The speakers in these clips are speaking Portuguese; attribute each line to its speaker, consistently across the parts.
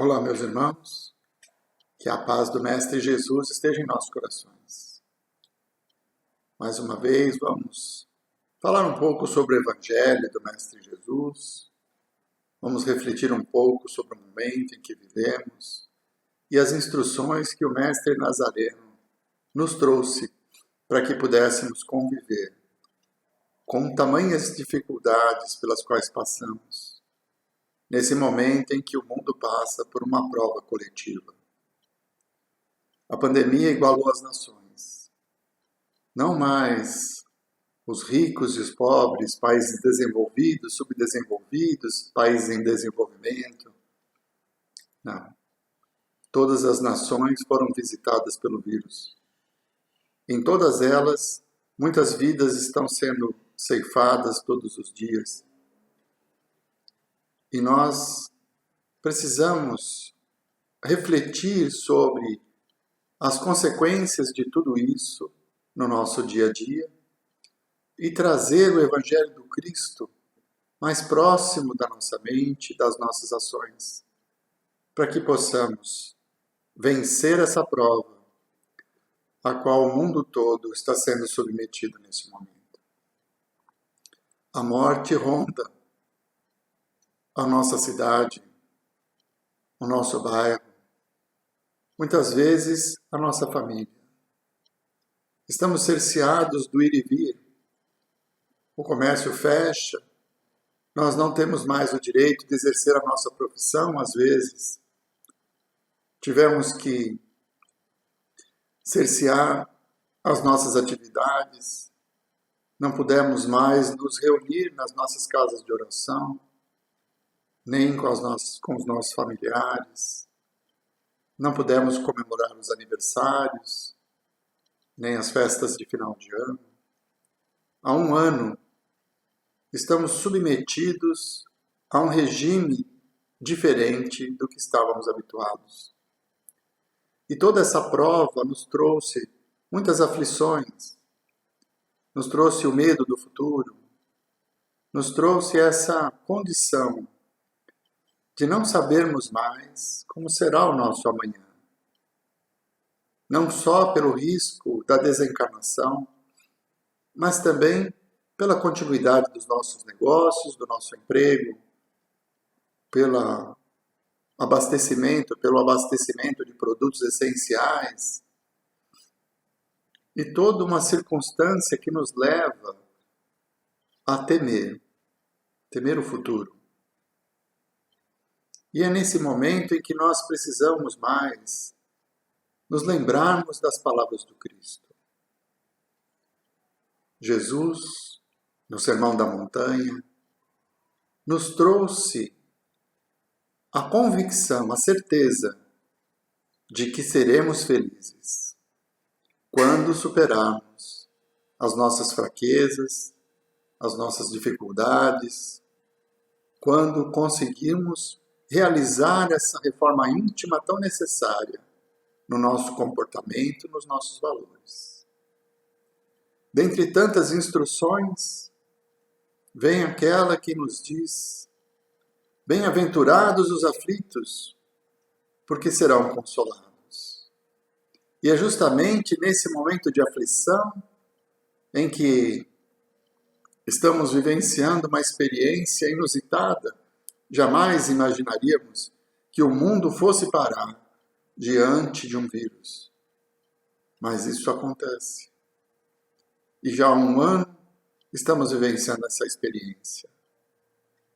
Speaker 1: Olá, meus irmãos, que a paz do Mestre Jesus esteja em nossos corações. Mais uma vez, vamos falar um pouco sobre o Evangelho do Mestre Jesus, vamos refletir um pouco sobre o momento em que vivemos e as instruções que o Mestre Nazareno nos trouxe para que pudéssemos conviver com tamanhas dificuldades pelas quais passamos, nesse momento em que o mundo passa por uma prova coletiva. A pandemia igualou as nações. Não mais os ricos e os pobres, países desenvolvidos, subdesenvolvidos, países em desenvolvimento. Não. Todas as nações foram visitadas pelo vírus. Em todas elas, muitas vidas estão sendo ceifadas todos os dias. E nós precisamos refletir sobre as consequências de tudo isso no nosso dia a dia e trazer o Evangelho do Cristo mais próximo da nossa mente, das nossas ações, para que possamos vencer essa prova a qual o mundo todo está sendo submetido nesse momento. A morte ronda a nossa cidade, o nosso bairro, muitas vezes a nossa família. Estamos cerceados do ir e vir. O comércio fecha, nós não temos mais o direito de exercer a nossa profissão, às vezes. Tivemos que cercear as nossas atividades, não pudemos mais nos reunir nas nossas casas de oração, nem com os nossos familiares. Não pudemos comemorar os aniversários, nem as festas de final de ano. Há um ano, estamos submetidos a um regime diferente do que estávamos habituados. E toda essa prova nos trouxe muitas aflições, nos trouxe o medo do futuro, nos trouxe essa condição de não sabermos mais como será o nosso amanhã. Não só pelo risco da desencarnação, mas também pela continuidade dos nossos negócios, do nosso emprego, pelo abastecimento de produtos essenciais, e toda uma circunstância que nos leva a temer o futuro. E é nesse momento em que nós precisamos mais nos lembrarmos das palavras do Cristo. Jesus, no Sermão da Montanha, nos trouxe a convicção, a certeza de que seremos felizes quando superarmos as nossas fraquezas, as nossas dificuldades, quando conseguirmos realizar essa reforma íntima tão necessária no nosso comportamento, nos nossos valores. Dentre tantas instruções, vem aquela que nos diz: bem-aventurados os aflitos, porque serão consolados. E é justamente nesse momento de aflição em que estamos vivenciando uma experiência inusitada. Jamais imaginaríamos que o mundo fosse parar diante de um vírus. Mas isso acontece. E já há um ano estamos vivenciando essa experiência.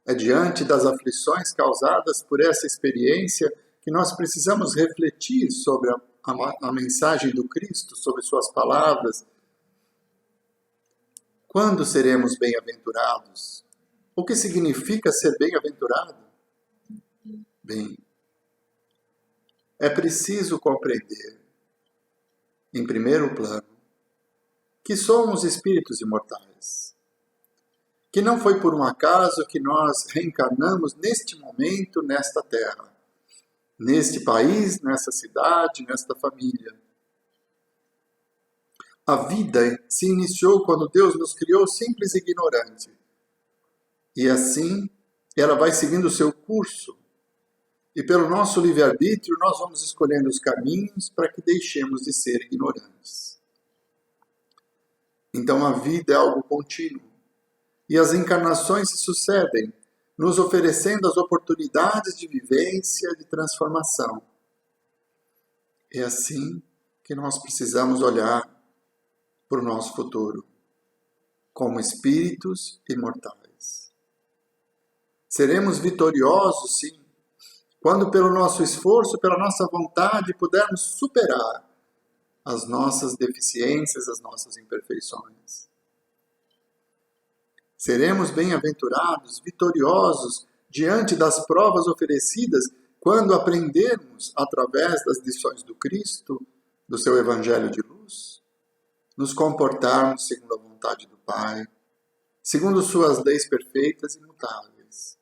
Speaker 1: É diante das aflições causadas por essa experiência que nós precisamos refletir sobre a mensagem do Cristo, sobre suas palavras. Quando seremos bem-aventurados? O que significa ser bem-aventurado? Bem, é preciso compreender, em primeiro plano, que somos espíritos imortais. Que não foi por um acaso que nós reencarnamos neste momento, nesta terra, neste país, nessa cidade, nesta família. A vida se iniciou quando Deus nos criou simples e ignorante. E assim, ela vai seguindo o seu curso, E pelo nosso livre-arbítrio, nós vamos escolhendo os caminhos para que deixemos de ser ignorantes. Então a vida é algo contínuo. E as encarnações se sucedem, nos oferecendo as oportunidades de vivência, de transformação. É assim que nós precisamos olhar para o nosso futuro, como espíritos imortais. Seremos vitoriosos, sim, quando pelo nosso esforço, pela nossa vontade, pudermos superar as nossas deficiências, as nossas imperfeições. Seremos bem-aventurados, vitoriosos, diante das provas oferecidas, quando aprendermos, através das lições do Cristo, do seu Evangelho de luz, nos comportarmos segundo a vontade do Pai, segundo suas leis perfeitas e imutáveis.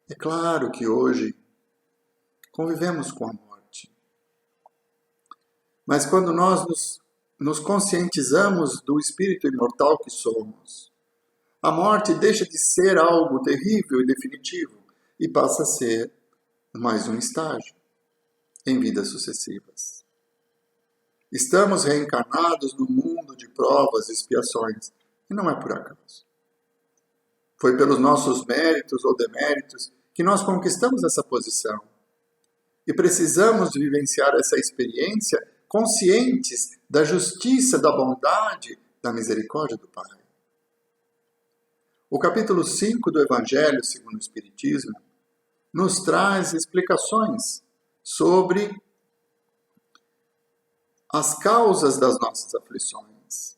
Speaker 1: É claro que hoje convivemos com a morte. Mas quando nós nos conscientizamos do espírito imortal que somos, a morte deixa de ser algo terrível e definitivo e passa a ser mais um estágio em vidas sucessivas. Estamos reencarnados no mundo de provas e expiações, e não é por acaso. Foi pelos nossos méritos ou deméritos que nós conquistamos essa posição. E precisamos vivenciar essa experiência conscientes da justiça, da bondade, da misericórdia do Pai. O capítulo 5 do Evangelho segundo o Espiritismo nos traz explicações sobre as causas das nossas aflições.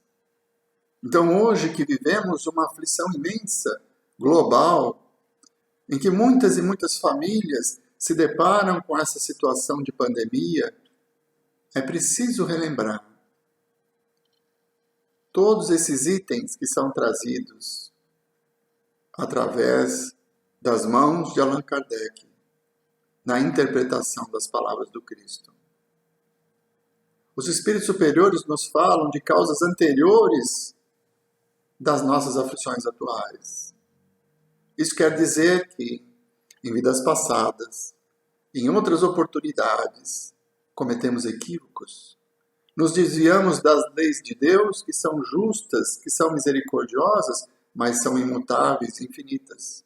Speaker 1: Então, hoje que vivemos uma aflição imensa, global, em que muitas e muitas famílias se deparam com essa situação de pandemia, é preciso relembrar todos esses itens que são trazidos através das mãos de Allan Kardec, na interpretação das palavras do Cristo. Os espíritos superiores nos falam de causas anteriores das nossas aflições atuais. Isso quer dizer que, em vidas passadas, em outras oportunidades, cometemos equívocos, nos desviamos das leis de Deus, que são justas, que são misericordiosas, mas são imutáveis e infinitas.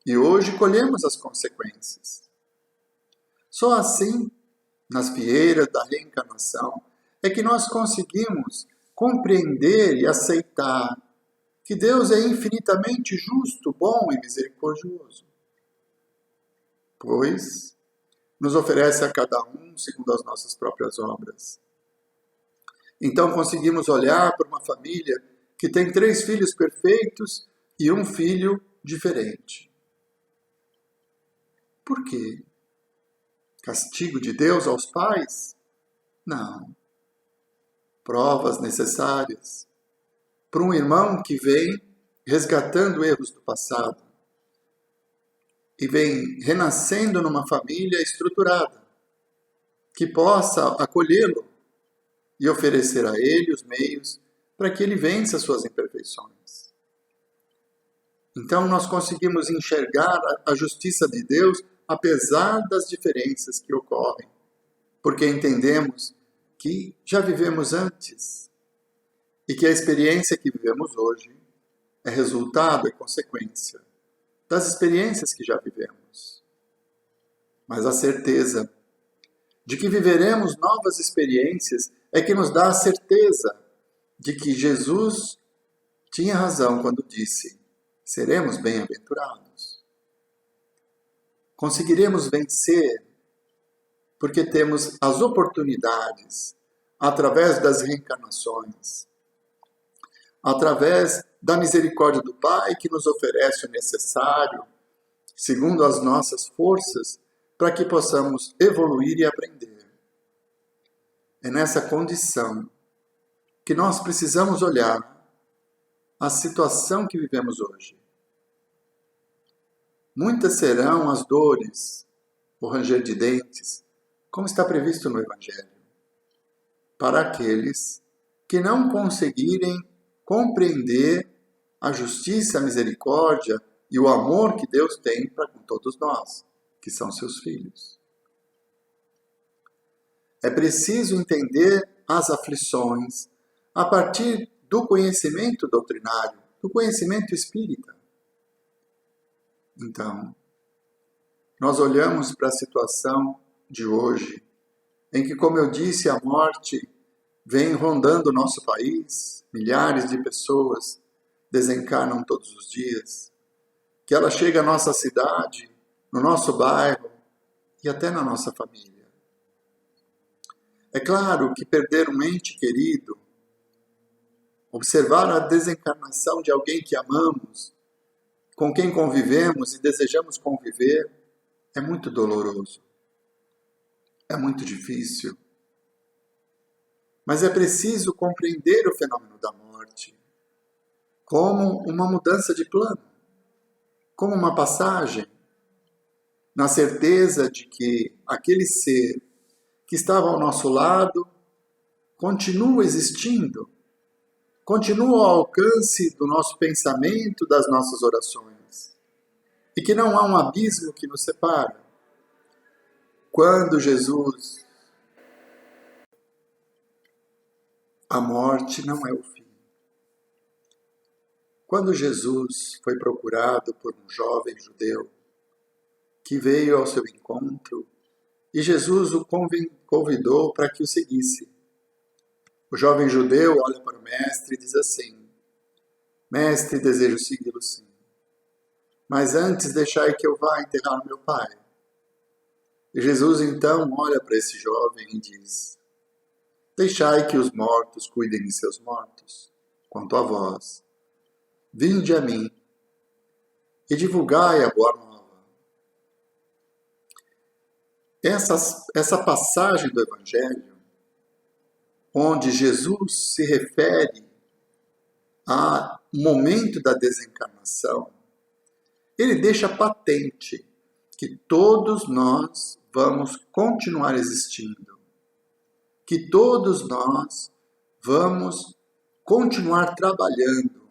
Speaker 1: E hoje colhemos as consequências. Só assim, nas fieiras da reencarnação, é que nós conseguimos compreender e aceitar que Deus é infinitamente justo, bom e misericordioso. Pois nos oferece a cada um segundo as nossas próprias obras. Então conseguimos olhar para uma família que tem 3 filhos perfeitos e um filho diferente. Por quê? Castigo de Deus aos pais? Não. Provas necessárias para um irmão que vem resgatando erros do passado e vem renascendo numa família estruturada, que possa acolhê-lo e oferecer a ele os meios para que ele vença suas imperfeições. Então nós conseguimos enxergar a justiça de Deus apesar das diferenças que ocorrem, porque entendemos que já vivemos antes e que a experiência que vivemos hoje é resultado, é consequência das experiências que já vivemos. Mas a certeza de que viveremos novas experiências é que nos dá a certeza de que Jesus tinha razão quando disse: seremos bem-aventurados. Conseguiremos vencer porque temos as oportunidades, através das reencarnações, através da misericórdia do Pai que nos oferece o necessário, segundo as nossas forças, para que possamos evoluir e aprender. É nessa condição que nós precisamos olhar a situação que vivemos hoje. Muitas serão as dores, o ranger de dentes, como está previsto no Evangelho, para aqueles que não conseguirem compreender a justiça, a misericórdia e o amor que Deus tem para com todos nós. que são seus filhos. É preciso entender as aflições a partir do conhecimento doutrinário, do conhecimento espírita. Então, nós olhamos para a situação de hoje, em que, como eu disse, a morte vem rondando o nosso país, milhares de pessoas desencarnam todos os dias, que ela chega à nossa cidade, no nosso bairro e até na nossa família. É claro que perder um ente querido, observar a desencarnação de alguém que amamos, com quem convivemos e desejamos conviver, é muito doloroso. É muito difícil. Mas é preciso compreender o fenômeno da morte como uma mudança de plano, como uma passagem, na certeza de que aquele ser que estava ao nosso lado continua existindo, continua ao alcance do nosso pensamento, das nossas orações, e que não há um abismo que nos separa. Quando Jesus, a morte não é o fim. Quando Jesus foi procurado por um jovem judeu que veio ao seu encontro e Jesus o convidou para que o seguisse, o jovem judeu olha para o mestre e diz assim: Mestre, desejo segui-lo sim, mas antes deixai que eu vá enterrar meu pai. E Jesus então olha para esse jovem e diz: Deixai que os mortos cuidem de seus mortos. Quanto a vós, vinde a mim e divulgai a boa nova. Essa passagem do Evangelho, onde Jesus se refere ao momento da desencarnação, ele deixa patente que todos nós vamos continuar existindo, que todos nós vamos continuar trabalhando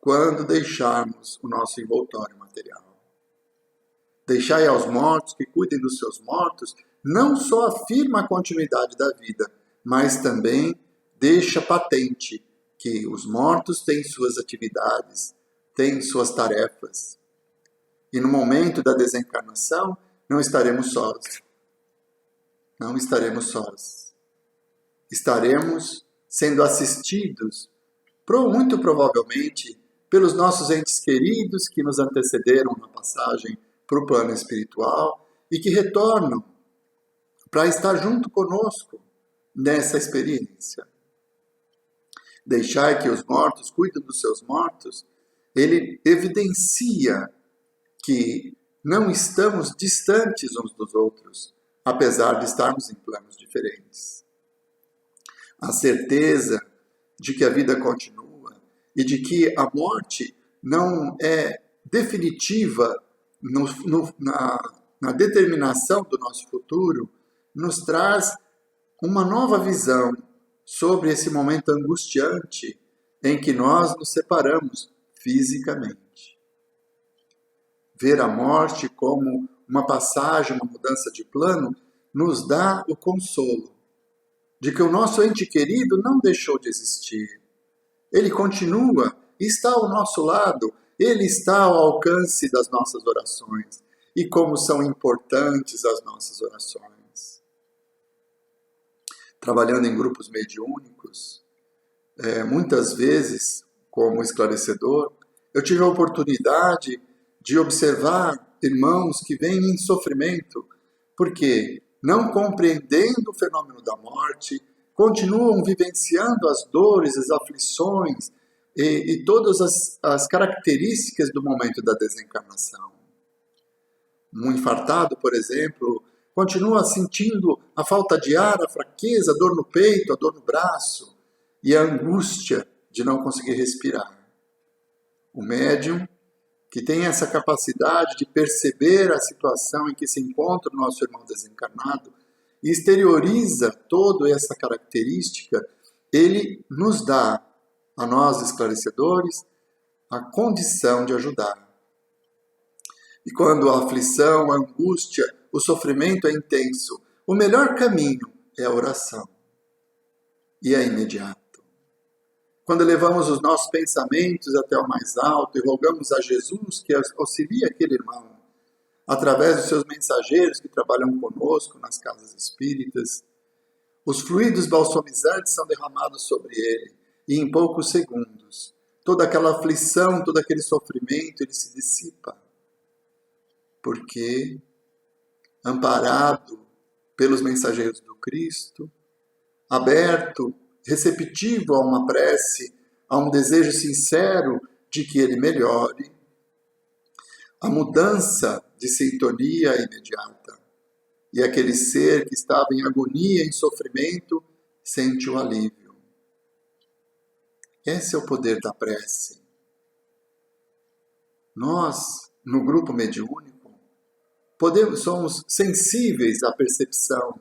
Speaker 1: quando deixarmos o nosso envoltório material. Deixai aos mortos que cuidem dos seus mortos não só afirma a continuidade da vida, mas também deixa patente que os mortos têm suas atividades, têm suas tarefas. E no momento da desencarnação, não estaremos sós. Não estaremos sós. Estaremos sendo assistidos, muito provavelmente, pelos nossos entes queridos que nos antecederam na passagem para o plano espiritual e que retornam para estar junto conosco nessa experiência. Deixai que os mortos cuidem dos seus mortos, ele evidencia que não estamos distantes uns dos outros, apesar de estarmos em planos diferentes. A certeza de que a vida continua e de que a morte não é definitiva na determinação do nosso futuro, nos traz uma nova visão sobre esse momento angustiante em que nós nos separamos fisicamente. Ver a morte como uma passagem, uma mudança de plano, nos dá o consolo de que o nosso ente querido não deixou de existir. Ele continua, está ao nosso lado, ele está ao alcance das nossas orações. E como são importantes as nossas orações. Trabalhando em grupos mediúnicos, muitas vezes, como esclarecedor, eu tive a oportunidade de observar irmãos que vêm em sofrimento, porque, não compreendendo o fenômeno da morte, continuam vivenciando as dores, as aflições e todas as características do momento da desencarnação. Um infartado, por exemplo, continua sentindo a falta de ar, a fraqueza, a dor no peito, a dor no braço e a angústia de não conseguir respirar. O médium, que tem essa capacidade de perceber a situação em que se encontra o nosso irmão desencarnado e exterioriza toda essa característica, ele nos dá, a nós esclarecedores, a condição de ajudar. E quando a aflição, a angústia, o sofrimento é intenso, o melhor caminho é a oração. E é imediato. Quando levamos os nossos pensamentos até o mais alto e rogamos a Jesus que auxilie aquele irmão, através dos seus mensageiros que trabalham conosco nas casas espíritas, os fluidos balsamizantes são derramados sobre ele e em poucos segundos, toda aquela aflição, todo aquele sofrimento, ele se dissipa. Porque, amparado pelos mensageiros do Cristo, aberto, receptivo a uma prece, a um desejo sincero de que ele melhore, a mudança de sintonia é imediata. E aquele ser que estava em agonia, em sofrimento, sente o alívio. Esse é o poder da prece. Nós, no grupo mediúnico, somos sensíveis à percepção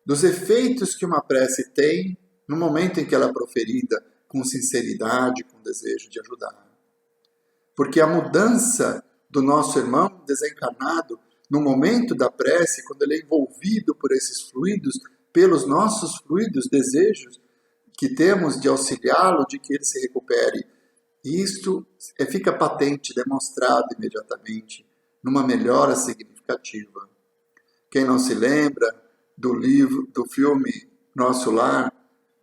Speaker 1: dos efeitos que uma prece tem no momento em que ela é proferida com sinceridade, com desejo de ajudar. Porque a mudança do nosso irmão desencarnado, no momento da prece, quando ele é envolvido por esses fluidos, pelos nossos fluidos, desejos que temos de auxiliá-lo, de que ele se recupere, isto fica patente, demonstrado imediatamente, numa melhora significativa. Quem não se lembra do filme Nosso Lar,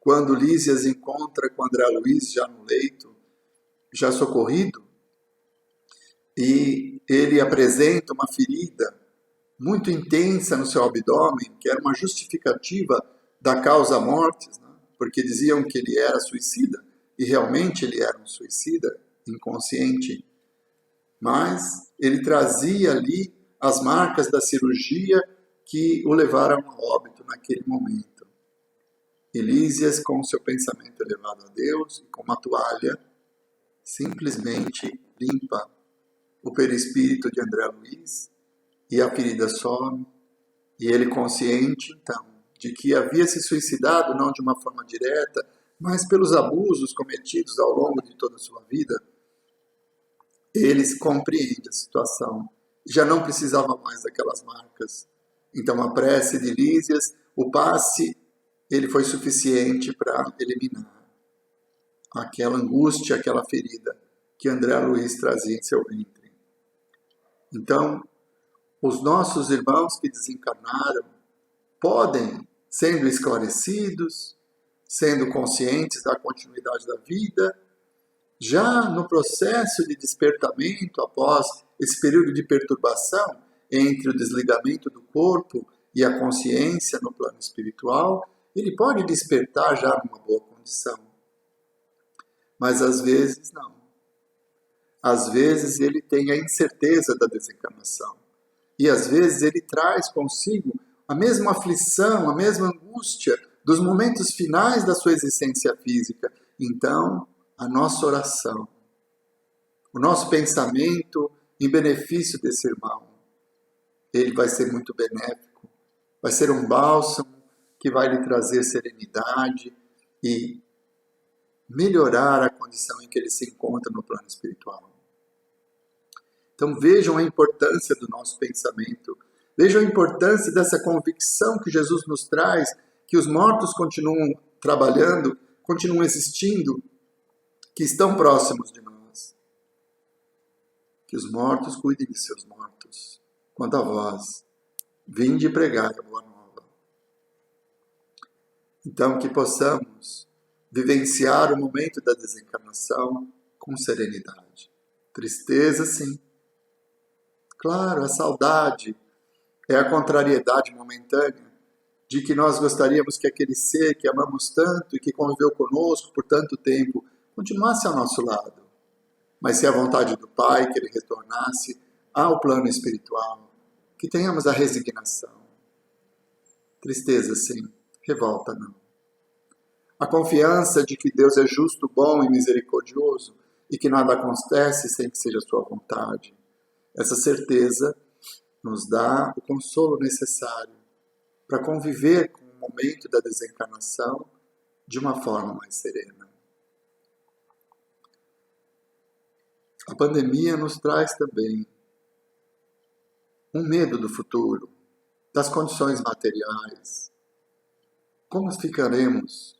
Speaker 1: quando Lísias encontra com André Luiz já no leito, já socorrido, e ele apresenta uma ferida muito intensa no seu abdômen, que era uma justificativa da causa mortis, né? Porque diziam que ele era suicida, e realmente ele era um suicida inconsciente, mas ele trazia ali as marcas da cirurgia que o levaram a óbito naquele momento. E Lísias, com seu pensamento elevado a Deus, e com uma toalha, simplesmente limpa o perispírito de André Luiz, e a ferida some, e ele consciente, então, de que havia se suicidado, não de uma forma direta, mas pelos abusos cometidos ao longo de toda a sua vida, ele compreende a situação, já não precisava mais daquelas marcas. Então a prece de Lísias, o passe, ele foi suficiente para eliminar aquela angústia, aquela ferida que André Luiz trazia em seu ventre. Então, os nossos irmãos que desencarnaram podem, sendo esclarecidos, sendo conscientes da continuidade da vida, já no processo de despertamento, após esse período de perturbação entre o desligamento do corpo e a consciência no plano espiritual, ele pode despertar já numa boa condição. Mas às vezes não. Às vezes ele tem a incerteza da desencarnação. E às vezes ele traz consigo a mesma aflição, a mesma angústia dos momentos finais da sua existência física. Então, a nossa oração, o nosso pensamento em benefício desse irmão, ele vai ser muito benéfico, vai ser um bálsamo que vai lhe trazer serenidade e melhorar a condição em que ele se encontra no plano espiritual. Então vejam a importância do nosso pensamento, vejam a importância dessa convicção que Jesus nos traz, que os mortos continuam trabalhando, continuam existindo, que estão próximos de nós. Que os mortos cuidem de seus mortos. Quanto a vós, vinde pregar a boa nova. Então que possamos vivenciar o momento da desencarnação com serenidade. Tristeza, sim. Claro, a saudade é a contrariedade momentânea de que nós gostaríamos que aquele ser que amamos tanto e que conviveu conosco por tanto tempo continuasse ao nosso lado. Mas se é a vontade do Pai que ele retornasse ao plano espiritual, que tenhamos a resignação. Tristeza, sim. Revolta, não. A confiança de que Deus é justo, bom e misericordioso e que nada acontece sem que seja a sua vontade. Essa certeza nos dá o consolo necessário para conviver com o momento da desencarnação de uma forma mais serena. A pandemia nos traz também um medo do futuro, das condições materiais. Como ficaremos?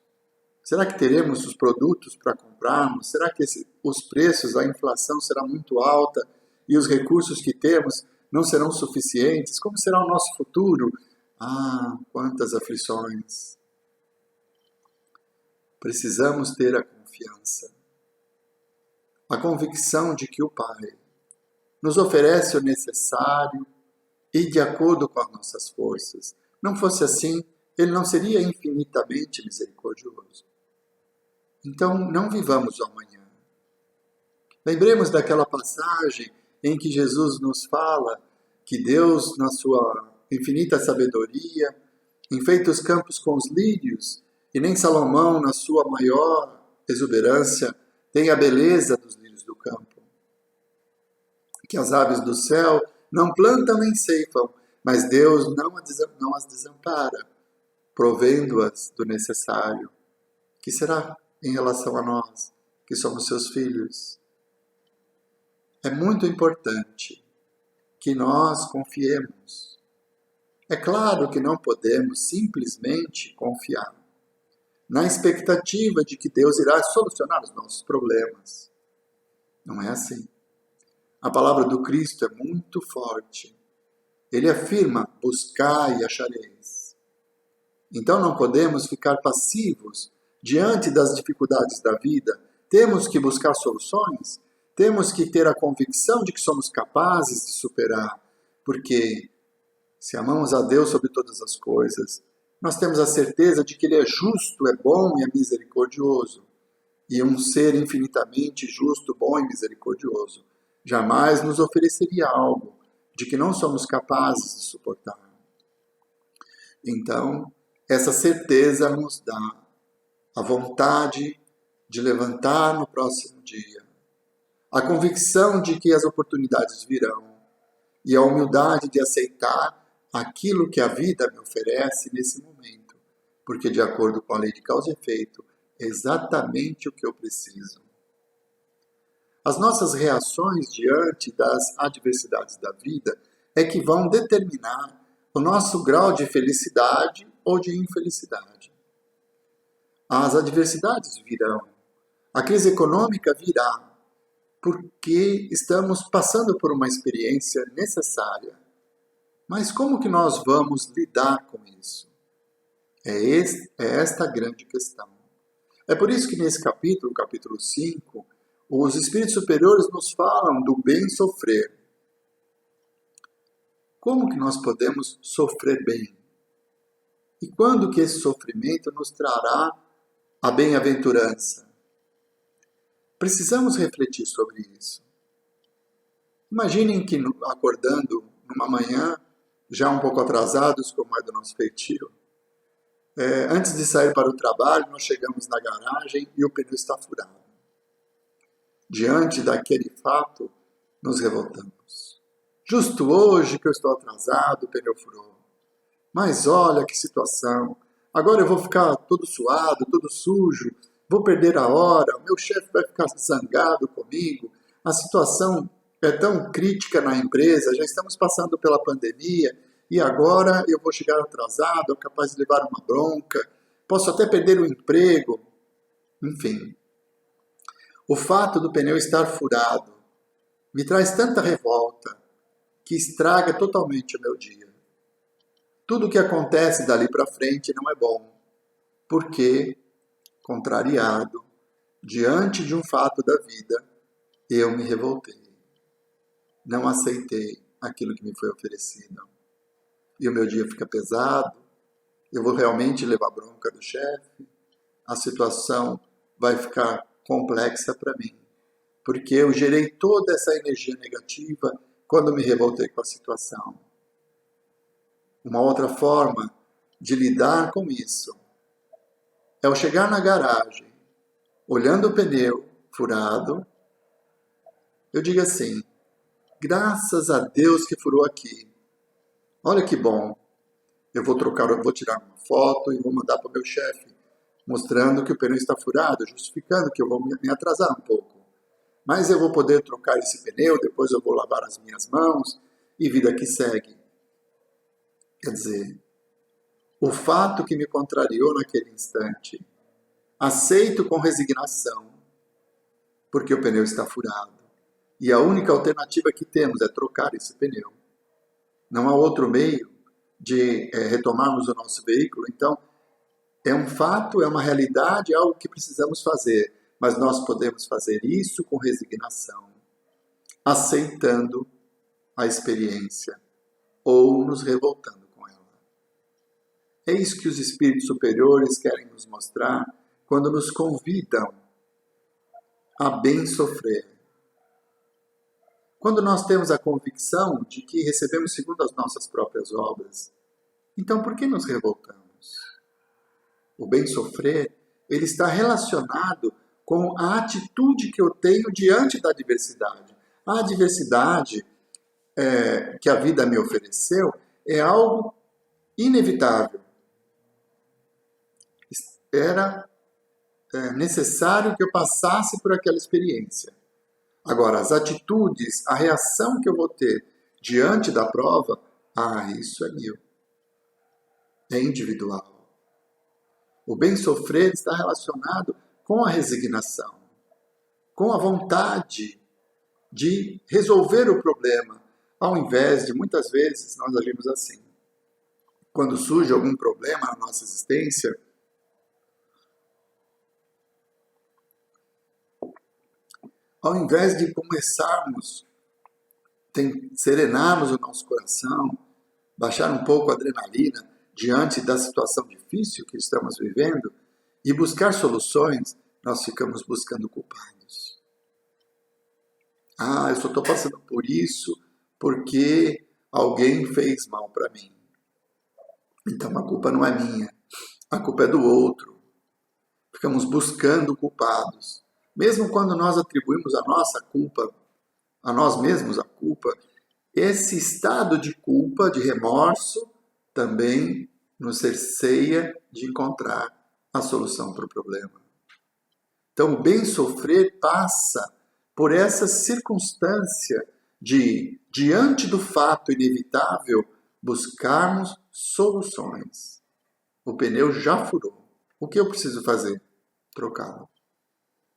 Speaker 1: Será que teremos os produtos para comprarmos? Será que os preços, a inflação será muito alta e os recursos que temos não serão suficientes? Como será o nosso futuro? Ah, quantas aflições! Precisamos ter a confiança, a convicção de que o Pai nos oferece o necessário e de acordo com as nossas forças. Não fosse assim, Ele não seria infinitamente misericordioso. Então, não vivamos o amanhã. Lembremos daquela passagem em que Jesus nos fala que Deus, na sua infinita sabedoria, enfeita os campos com os lírios, e nem Salomão, na sua maior exuberância, tem a beleza dos lírios do campo. Que as aves do céu não plantam nem ceifam, mas Deus não as desampara, provendo-as do necessário. Que será em relação a nós, que somos seus filhos? É muito importante que nós confiemos. É claro que não podemos simplesmente confiar na expectativa de que Deus irá solucionar os nossos problemas. Não é assim. A palavra do Cristo é muito forte. Ele afirma: buscai e achareis. Então não podemos ficar passivos diante das dificuldades da vida. Temos que buscar soluções. Temos que ter a convicção de que somos capazes de superar. Porque se amamos a Deus sobre todas as coisas, nós temos a certeza de que Ele é justo, é bom e é misericordioso. E um ser infinitamente justo, bom e misericordioso jamais nos ofereceria algo de que não somos capazes de suportar. Então, essa certeza nos dá a vontade de levantar no próximo dia, a convicção de que as oportunidades virão e a humildade de aceitar aquilo que a vida me oferece nesse momento, porque de acordo com a lei de causa e efeito, é exatamente o que eu preciso. As nossas reações diante das adversidades da vida é que vão determinar o nosso grau de felicidade ou de infelicidade. As adversidades virão, a crise econômica virá, porque estamos passando por uma experiência necessária. Mas como que nós vamos lidar com isso? É esta a grande questão. É por isso que nesse capítulo 5, os espíritos superiores nos falam do bem sofrer. Como que nós podemos sofrer bem? E quando que esse sofrimento nos trará a bem-aventurança? Precisamos refletir sobre isso. Imaginem que acordando numa manhã, já um pouco atrasados, como é do nosso feitio, antes de sair para o trabalho, nós chegamos na garagem e o pneu está furado. Diante daquele fato, nos revoltamos. Justo hoje que eu estou atrasado, o pneu furou. Mas olha que situação. Agora eu vou ficar todo suado, todo sujo, vou perder a hora, o meu chefe vai ficar zangado comigo. A situação é tão crítica na empresa, já estamos passando pela pandemia e agora eu vou chegar atrasado, capaz de levar uma bronca, posso até perder o emprego. Enfim. O fato do pneu estar furado me traz tanta revolta que estraga totalmente o meu dia. Tudo o que acontece dali para frente não é bom, porque, contrariado, diante de um fato da vida, eu me revoltei. Não aceitei aquilo que me foi oferecido. E o meu dia fica pesado, eu vou realmente levar bronca do chefe, a situação vai ficar complexa para mim, porque eu gerei toda essa energia negativa quando me revoltei com a situação. Uma outra forma de lidar com isso é eu chegar na garagem, olhando o pneu furado, eu digo assim: graças a Deus que furou aqui. Olha que bom. Eu vou tirar uma foto e vou mandar para o meu chefe, mostrando que o pneu está furado, justificando que eu vou me atrasar um pouco. Mas eu vou poder trocar esse pneu, depois eu vou lavar as minhas mãos e vida que segue. Quer dizer, o fato que me contrariou naquele instante, aceito com resignação, porque o pneu está furado. E a única alternativa que temos é trocar esse pneu. Não há outro meio de retomarmos o nosso veículo. Então, é um fato, é uma realidade, é algo que precisamos fazer. Mas nós podemos fazer isso com resignação, aceitando a experiência ou nos revoltando com ela. É isso que os espíritos superiores querem nos mostrar quando nos convidam a bem sofrer. Quando nós temos a convicção de que recebemos segundo as nossas próprias obras, então por que nos revoltamos? O bem sofrer, ele está relacionado com a atitude que eu tenho diante da adversidade. A adversidade que a vida me ofereceu é algo inevitável. Era necessário que eu passasse por aquela experiência. Agora, as atitudes, a reação que eu vou ter diante da prova, isso é meu. É individual. O bem sofrer está relacionado com a resignação, com a vontade de resolver o problema, ao invés de, muitas vezes, nós agimos assim. Quando surge algum problema na nossa existência, ao invés de começarmos, serenarmos o nosso coração, baixar um pouco a adrenalina diante da situação difícil que estamos vivendo e buscar soluções, nós ficamos buscando culpados. Eu só estou passando por isso porque alguém fez mal para mim. Então a culpa não é minha, a culpa é do outro. Ficamos buscando culpados. Mesmo quando nós atribuímos a nossa culpa, a nós mesmos a culpa, esse estado de culpa, de remorso, também nos cerceia de encontrar a solução para o problema. Então, o bem sofrer passa por essa circunstância de, diante do fato inevitável, buscarmos soluções. O pneu já furou. O que eu preciso fazer? Trocá-lo.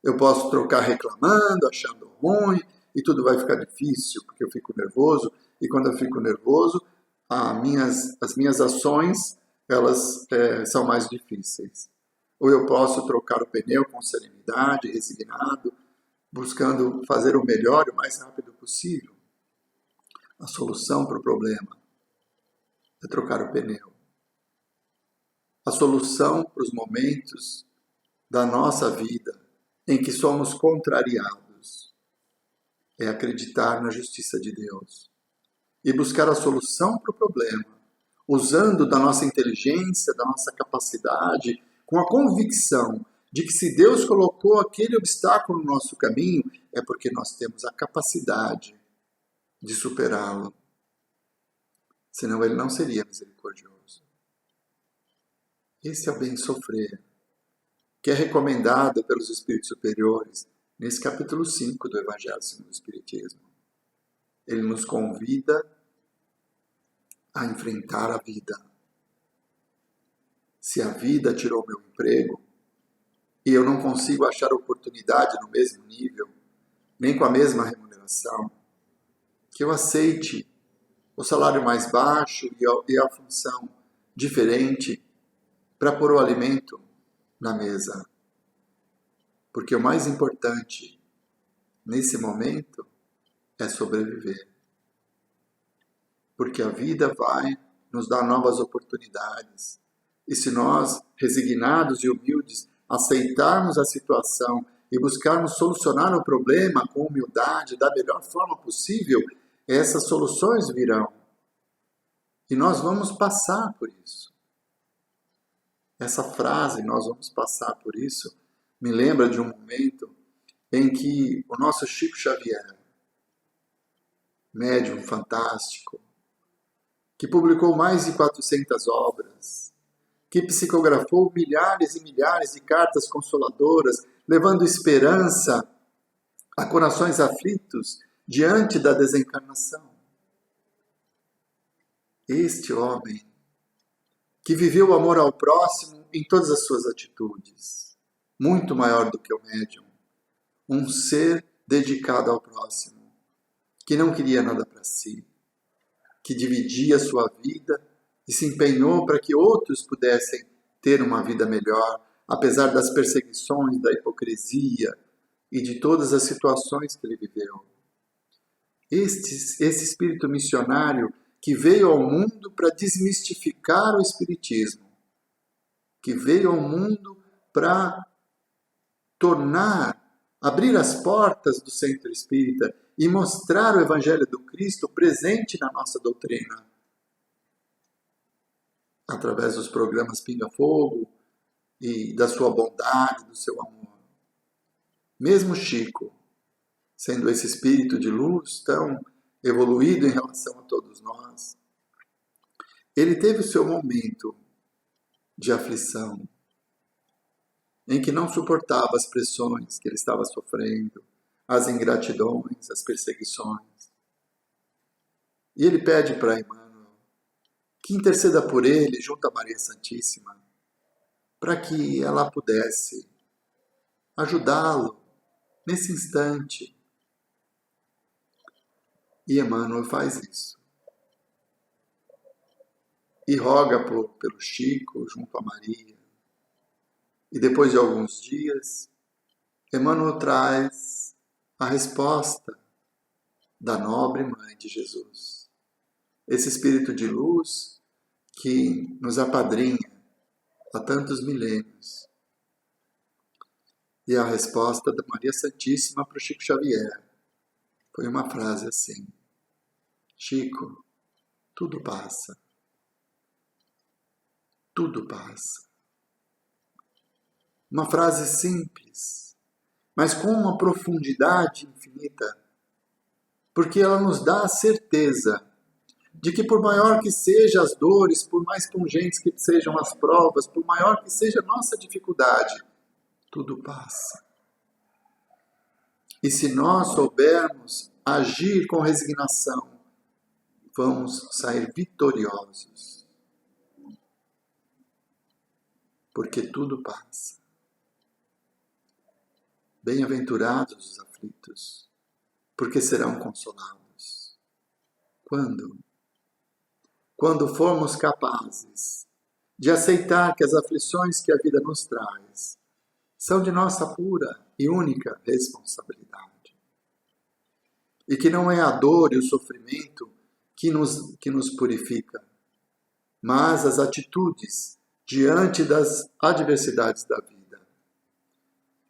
Speaker 1: Eu posso trocar reclamando, achando ruim, e tudo vai ficar difícil, porque eu fico nervoso, e quando eu fico nervoso, as minhas ações, elas são mais difíceis. Ou eu posso trocar o pneu com serenidade, resignado, buscando fazer o melhor e o mais rápido possível. A solução para o problema é trocar o pneu. A solução para os momentos da nossa vida em que somos contrariados é acreditar na justiça de Deus e buscar a solução para o problema, usando da nossa inteligência, da nossa capacidade, com a convicção de que se Deus colocou aquele obstáculo no nosso caminho, é porque nós temos a capacidade de superá-lo. Senão ele não seria misericordioso. Esse é o bem sofrer, que é recomendado pelos Espíritos Superiores nesse capítulo 5 do Evangelho segundo o Espiritismo. Ele nos convida a enfrentar a vida. Se a vida tirou meu emprego e eu não consigo achar oportunidade no mesmo nível, nem com a mesma remuneração, que eu aceite o salário mais baixo e a função diferente para pôr o alimento na mesa. Porque o mais importante nesse momento é sobreviver. Porque a vida vai nos dar novas oportunidades. E se nós, resignados e humildes, aceitarmos a situação e buscarmos solucionar o problema com humildade, da melhor forma possível, essas soluções virão. E nós vamos passar por isso. Essa frase, nós vamos passar por isso, me lembra de um momento em que o nosso Chico Xavier, médium fantástico, que publicou mais de 400 obras, que psicografou milhares e milhares de cartas consoladoras, levando esperança a corações aflitos diante da desencarnação. Este homem que viveu o amor ao próximo em todas as suas atitudes, muito maior do que o médium, um ser dedicado ao próximo, que não queria nada para si, que dividia a sua vida e se empenhou para que outros pudessem ter uma vida melhor, apesar das perseguições, da hipocrisia e de todas as situações que ele viveu. Esse espírito missionário que veio ao mundo para desmistificar o espiritismo, que veio ao mundo para abrir as portas do centro espírita e mostrar o Evangelho do Cristo presente na nossa doutrina, através dos programas Pinga Fogo e da sua bondade, do seu amor. Mesmo Chico, sendo esse espírito de luz tão evoluído em relação a todos nós, ele teve o seu momento de aflição, em que não suportava as pressões que ele estava sofrendo, as ingratidões, as perseguições. E ele pede para Emmanuel que interceda por ele junto a Maria Santíssima, para que ela pudesse ajudá-lo nesse instante. E Emmanuel faz isso. E roga pelo Chico junto a Maria. E depois de alguns dias, Emmanuel traz a resposta da nobre Mãe de Jesus. Esse espírito de luz que nos apadrinha há tantos milênios. E a resposta da Maria Santíssima para o Chico Xavier foi uma frase assim: Chico, tudo passa. Tudo passa. Uma frase simples, mas com uma profundidade infinita, porque ela nos dá a certeza de que por maior que sejam as dores, por mais pungentes que sejam as provas, por maior que seja a nossa dificuldade, tudo passa. E se nós soubermos agir com resignação, vamos sair vitoriosos. Porque tudo passa. Bem-aventurados os aflitos, porque serão consolados. Quando? Quando formos capazes de aceitar que as aflições que a vida nos traz são de nossa pura e única responsabilidade. E que não é a dor e o sofrimento que nos purifica, mas as atitudes diante das adversidades da vida.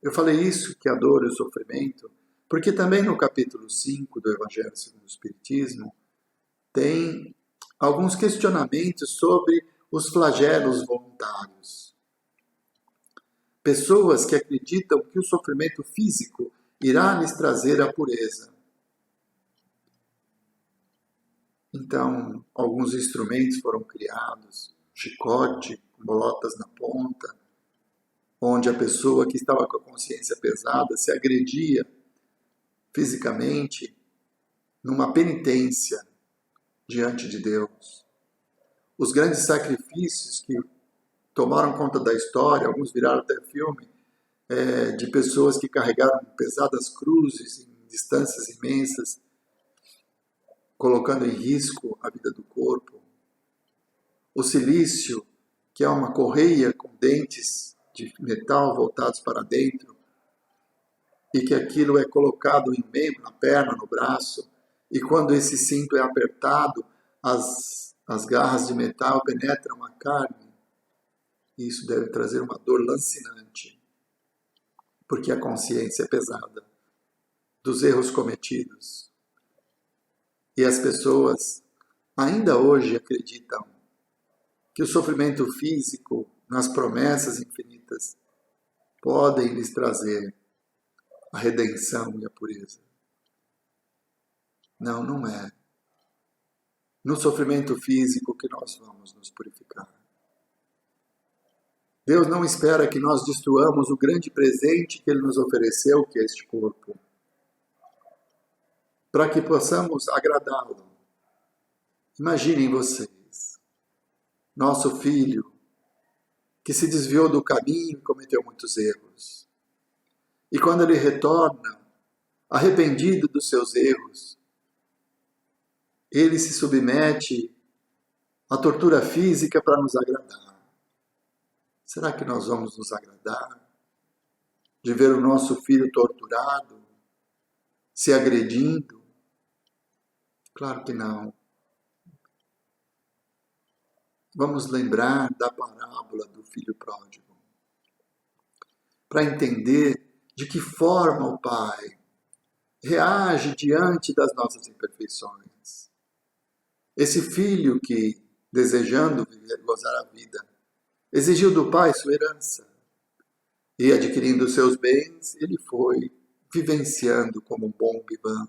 Speaker 1: Eu falei isso, que a dor e o sofrimento, porque também no capítulo 5 do Evangelho segundo o Espiritismo tem alguns questionamentos sobre os flagelos voluntários. Pessoas que acreditam que o sofrimento físico irá lhes trazer a pureza. Então, alguns instrumentos foram criados, chicote, com bolotas na ponta, onde a pessoa que estava com a consciência pesada se agredia fisicamente numa penitência diante de Deus. Os grandes sacrifícios que tomaram conta da história, alguns viraram até filme, de pessoas que carregaram pesadas cruzes em distâncias imensas, colocando em risco a vida do corpo. O silício, que é uma correia com dentes de metal voltados para dentro, e que aquilo é colocado em membro, na perna, no braço, e quando esse cinto é apertado, as garras de metal penetram a carne, e isso deve trazer uma dor lancinante, porque a consciência é pesada dos erros cometidos. E as pessoas ainda hoje acreditam que o sofrimento físico, nas promessas infinitas, podem lhes trazer a redenção e a pureza. Não, não é. No sofrimento físico que nós vamos nos purificar. Deus não espera que nós destruamos o grande presente que Ele nos ofereceu, que é este corpo, para que possamos agradá-lo. Imaginem vocês, nosso filho, que se desviou do caminho e cometeu muitos erros. E quando ele retorna, arrependido dos seus erros, ele se submete à tortura física para nos agradar. Será que nós vamos nos agradar de ver o nosso filho torturado, se agredindo? Claro que não. Vamos lembrar da parábola do filho pródigo, para entender de que forma o Pai reage diante das nossas imperfeições. Esse filho que, desejando gozar a vida, exigiu do Pai sua herança, e adquirindo seus bens, ele foi vivenciando como um bom bibã,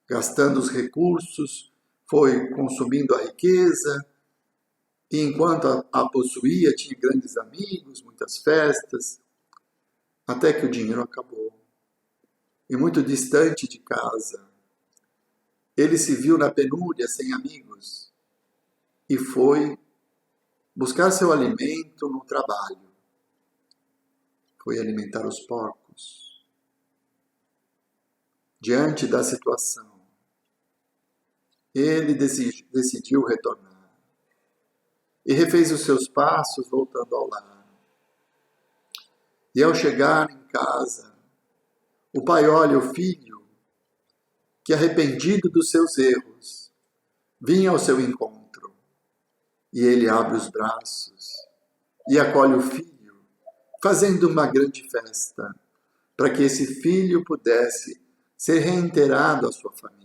Speaker 1: gastando os recursos, foi consumindo a riqueza, e enquanto a possuía, tinha grandes amigos, muitas festas, até que o dinheiro acabou. E muito distante de casa, ele se viu na penúria, sem amigos, e foi buscar seu alimento no trabalho. Foi alimentar os porcos. Diante da situação, ele decidiu retornar. E refez os seus passos voltando ao lar. E ao chegar em casa, o pai olha o filho, que arrependido dos seus erros, vinha ao seu encontro. E ele abre os braços e acolhe o filho, fazendo uma grande festa, para que esse filho pudesse ser reintegrado à sua família.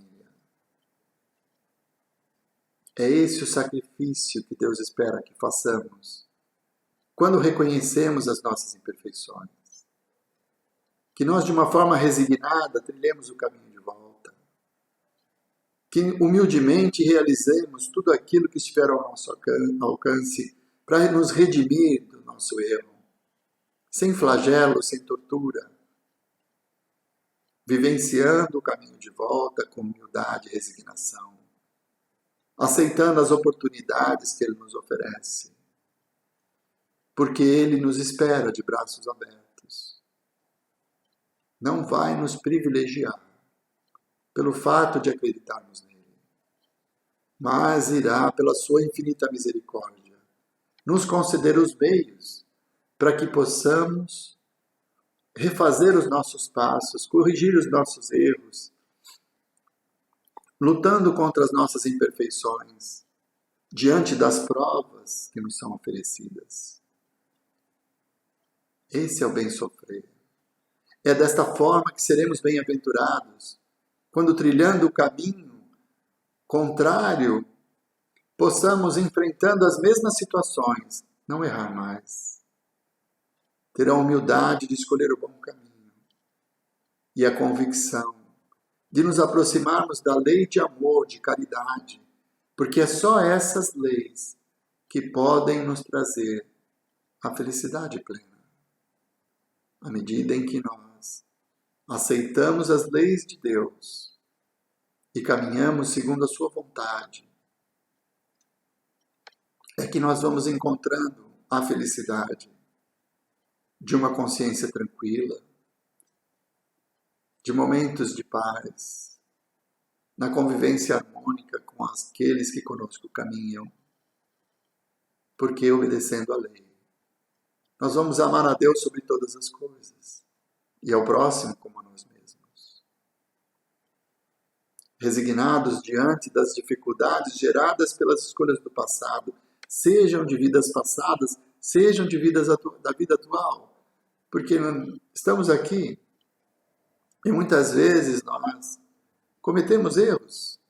Speaker 1: É esse o sacrifício que Deus espera que façamos quando reconhecemos as nossas imperfeições. Que nós, de uma forma resignada, trilhemos o caminho de volta. Que humildemente realizemos tudo aquilo que estiver ao nosso alcance para nos redimir do nosso erro, sem flagelo, sem tortura, vivenciando o caminho de volta com humildade e resignação, aceitando as oportunidades que Ele nos oferece, porque Ele nos espera de braços abertos. Não vai nos privilegiar pelo fato de acreditarmos nele, mas irá, pela sua infinita misericórdia, nos conceder os meios para que possamos refazer os nossos passos, corrigir os nossos erros, lutando contra as nossas imperfeições, diante das provas que nos são oferecidas. Esse é o bem sofrer. É desta forma que seremos bem-aventurados, quando trilhando o caminho contrário, possamos, enfrentando as mesmas situações, não errar mais. Ter a humildade de escolher o bom caminho e a convicção de nos aproximarmos da lei de amor, de caridade, porque é só essas leis que podem nos trazer a felicidade plena. À medida em que nós aceitamos as leis de Deus e caminhamos segundo a sua vontade, é que nós vamos encontrando a felicidade de uma consciência tranquila, de momentos de paz, na convivência harmônica com aqueles que conosco caminham, porque obedecendo a lei, nós vamos amar a Deus sobre todas as coisas e ao próximo como a nós mesmos. Resignados diante das dificuldades geradas pelas escolhas do passado, sejam de vidas passadas, sejam de da vida atual, porque estamos aqui e muitas vezes nós cometemos erros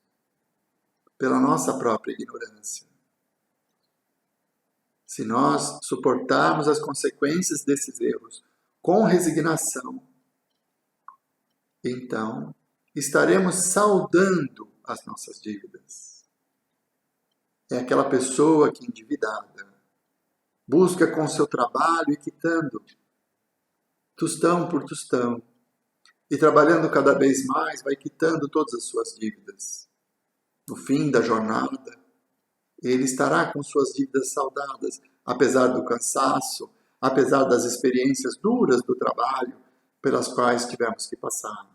Speaker 1: pela nossa própria ignorância. Se nós suportarmos as consequências desses erros com resignação, então estaremos saldando as nossas dívidas. É aquela pessoa que, endividada, busca com seu trabalho e quitando tostão por tostão, e trabalhando cada vez mais, vai quitando todas as suas dívidas. No fim da jornada, ele estará com suas dívidas saldadas, apesar do cansaço, apesar das experiências duras do trabalho pelas quais tivemos que passar.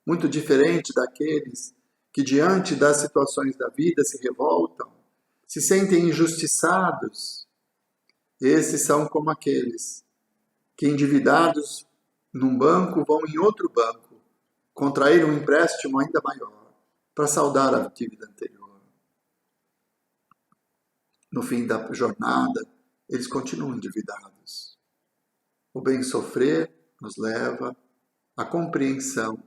Speaker 1: Muito diferente daqueles que, diante das situações da vida, se revoltam, se sentem injustiçados. Esses são como aqueles que, endividados num banco, vão em outro banco contrair um empréstimo ainda maior para saldar a dívida anterior. No fim da jornada, eles continuam endividados. O bem sofrer nos leva à compreensão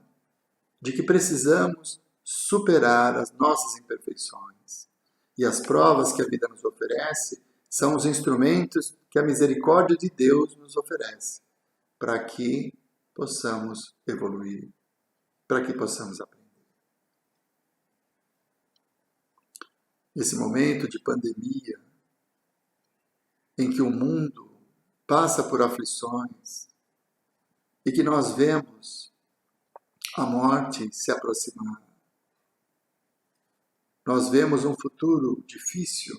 Speaker 1: de que precisamos superar as nossas imperfeições. E as provas que a vida nos oferece são os instrumentos que a misericórdia de Deus nos oferece para que possamos evoluir, para que possamos aprender. Nesse momento de pandemia, em que o mundo passa por aflições e que nós vemos a morte se aproximar, nós vemos um futuro difícil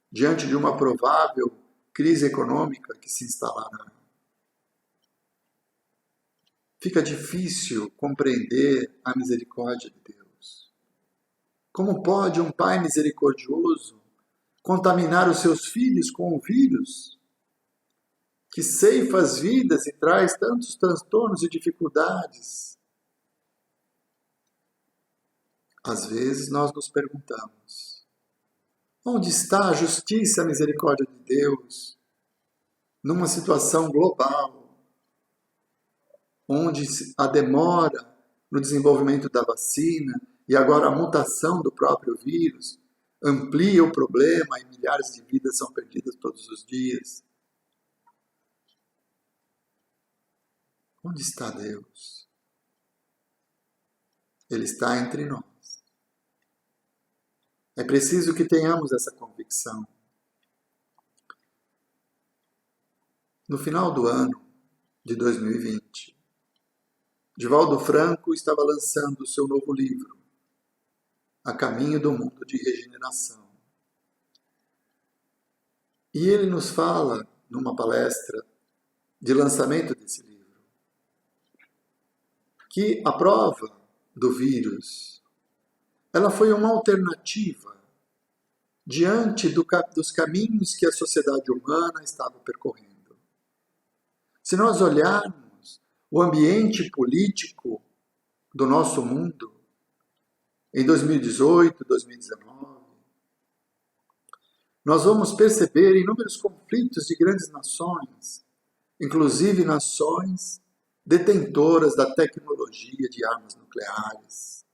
Speaker 1: diante de uma provável crise econômica que se instalará. Fica difícil compreender a misericórdia de Deus. Como pode um pai misericordioso contaminar os seus filhos com o vírus que ceifa as vidas e traz tantos transtornos e dificuldades? Às vezes nós nos perguntamos: onde está a justiça e a misericórdia de Deus numa situação global, onde a demora no desenvolvimento da vacina e agora a mutação do próprio vírus amplia o problema e milhares de vidas são perdidas todos os dias? Onde está Deus? Ele está entre nós. É preciso que tenhamos essa convicção. No final do ano de 2020, Divaldo Franco estava lançando o seu novo livro, A Caminho do Mundo de Regeneração. E ele nos fala, numa palestra de lançamento desse livro, que a prova do vírus, ela foi uma alternativa diante dos caminhos que a sociedade humana estava percorrendo. Se nós olharmos o ambiente político do nosso mundo, em 2018, 2019, nós vamos perceber inúmeros conflitos de grandes nações, inclusive nações detentoras da tecnologia de armas nucleares.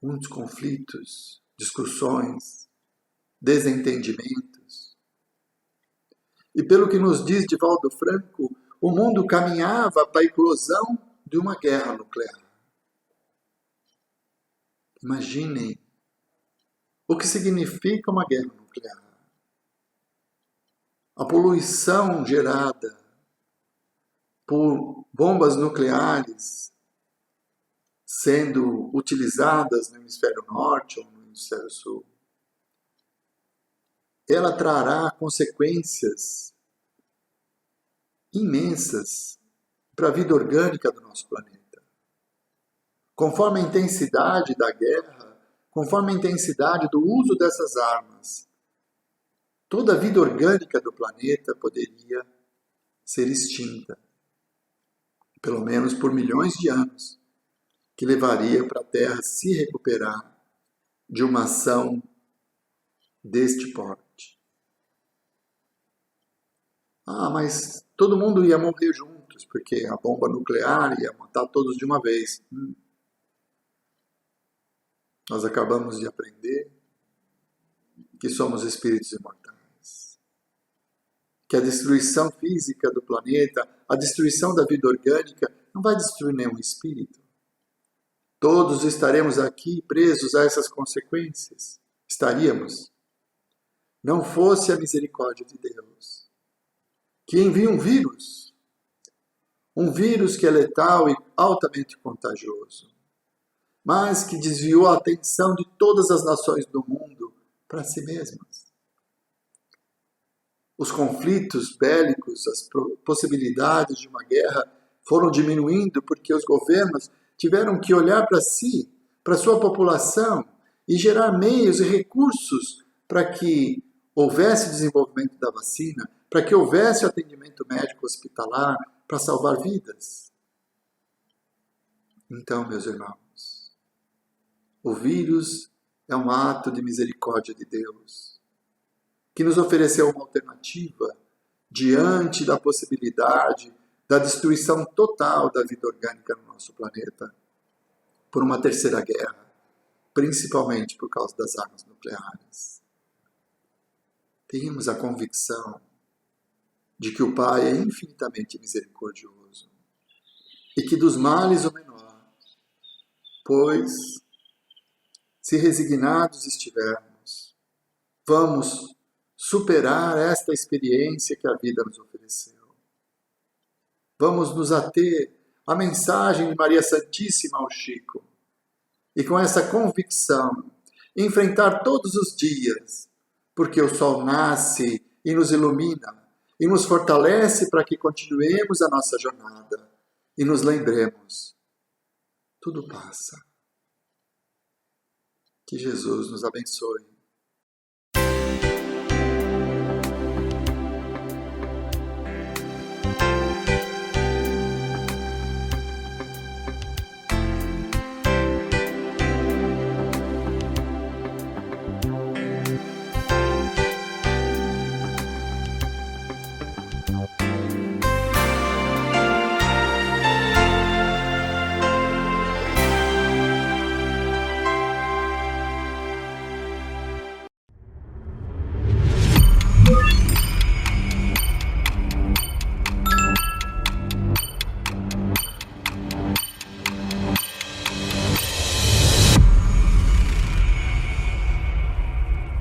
Speaker 1: Muitos conflitos, discussões, desentendimentos. E pelo que nos diz Divaldo Franco, o mundo caminhava para a eclosão de uma guerra nuclear. Imaginem o que significa uma guerra nuclear. A poluição gerada por bombas nucleares sendo utilizadas no hemisfério norte ou no hemisfério sul, ela trará consequências imensas para a vida orgânica do nosso planeta. Conforme a intensidade da guerra, conforme a intensidade do uso dessas armas, toda a vida orgânica do planeta poderia ser extinta, pelo menos por milhões de anos, que levaria para a Terra se recuperar de uma ação deste porte. Mas todo mundo ia morrer juntos, porque a bomba nuclear ia matar todos de uma vez. Nós acabamos de aprender que somos espíritos imortais. Que a destruição física do planeta, a destruição da vida orgânica, não vai destruir nenhum espírito. Todos estaremos aqui presos a essas consequências. Estaríamos. Não fosse a misericórdia de Deus, que envia um vírus que é letal e altamente contagioso, mas que desviou a atenção de todas as nações do mundo para si mesmas. Os conflitos bélicos, as possibilidades de uma guerra foram diminuindo porque os governos tiveram que olhar para si, para sua população e gerar meios e recursos para que houvesse desenvolvimento da vacina, para que houvesse atendimento médico hospitalar para salvar vidas. Então, meus irmãos, o vírus é um ato de misericórdia de Deus, que nos ofereceu uma alternativa diante da possibilidade da destruição total da vida orgânica no nosso planeta, por uma terceira guerra, principalmente por causa das armas nucleares. Tenhamos a convicção de que o Pai é infinitamente misericordioso e que dos males o menor, pois, se resignados estivermos, vamos superar esta experiência que a vida nos ofereceu. Vamos nos ater à mensagem de Maria Santíssima ao Chico e com essa convicção enfrentar todos os dias, porque o sol nasce e nos ilumina e nos fortalece para que continuemos a nossa jornada e nos lembremos, tudo passa. Que Jesus nos abençoe.